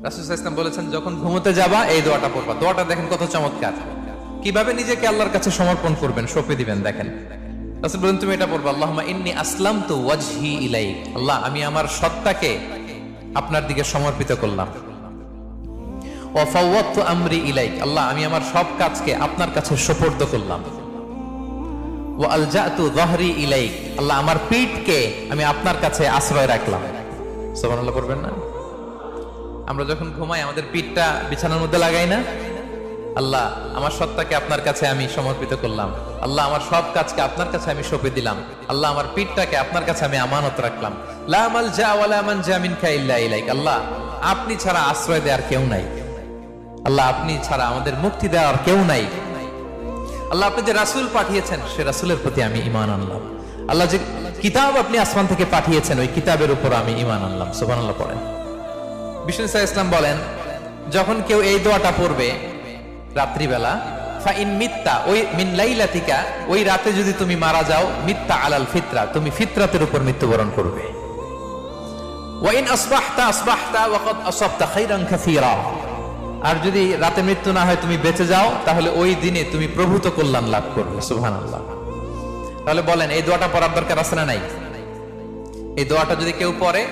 রাসূল সাল্লাল্লাহু আলাইহি ওয়াসাল্লাম বলেছেন, যখন ঘুমোতে যাবা এই দোয়াটা পড়বা। দোয়াটা দেখেন কত চমৎকার, কিভাবে নিজেকে আল্লাহর কাছে সমর্পণ করবেন, সঁপে দিবেন। দেখেন রাসূল বলেন, তুমি এটা পড়বা, আল্লাহুম্মা ইন্নী আসলামতু ওয়াজহি ইলাইক। আল্লাহ, আমি আমার সত্তাকে আপনার দিকে সমর্পিত করলাম। ওয়া ফাওয়াদতু আমরি ইলাইক। আল্লাহ, আমি আমার সব কাজকে আপনার কাছে সুপর্দ করলাম। ওয়া আলজাতু যাহরি ইলাইক। আল্লাহ, আমার পিঠকে আমি আপনার কাছে আশ্রয় রাখলাম। সুবহানাল্লাহ পড়বেন না? আমরা যখন ঘুমাই আমাদের পিঠটা বিছানার মধ্যে লাগাই না? আল্লাহ, আমার সত্তাকে আপনার কাছে আমি সমর্পিত করলাম। আল্লাহ, আমার সব কাজকে আপনার কাছে আমি সঁপে দিলাম। আল্লাহ, আমার পিঠটাকে আপনার কাছে আমি আমানত রাখলাম। লা মালজা ওয়ালা মানজা মিনকা ইল্লা ইলাইক। আল্লাহ, আপনি ছাড়া আশ্রয় দেওয়ার কেউ নাই। আল্লাহ, আপনি ছাড়া আমাদের মুক্তি দেওয়ার কেউ নাই। আল্লাহ, আপনি যে রাসূল পাঠিয়েছেন সে রাসূলের প্রতি আমি ঈমান আনলাম। আল্লাহ, যে কিতাব আপনি আসমান থেকে পাঠিয়েছেন ওই কিতাবের উপর আমি ঈমান আনলাম। সুবহানাল্লাহ পড়েন। বিষ্ণু ইসলাম বলেন, যখন কেউ এই দোয়াটা পড়বে রাত্রিবেলা, ফাইন মিত্তা, ওই মিন লাইলাতিকা, ওই রাতে যদি তুমি মারা যাও, মিত্তা আলাল ফিতরা, তুমি ফিতরাতের উপর মৃত্যুবরণ করবে। ওয়াইন আসবাহতা আসবাহতা ওয়া ক্বাদ আসাবতা খাইরান কাসীরা, আর যদি রাতে মৃত্যু না হয় তুমি বেঁচে যাও, তাহলে ওই দিনে তুমি প্রভূত কল্যাণ লাভ করবে। সুবহানাল্লাহ। তাহলে বলেন, এই দোয়াটা পড়ার দরকার আছে না নাই? এই দোয়াটা যদি কেউ পড়ে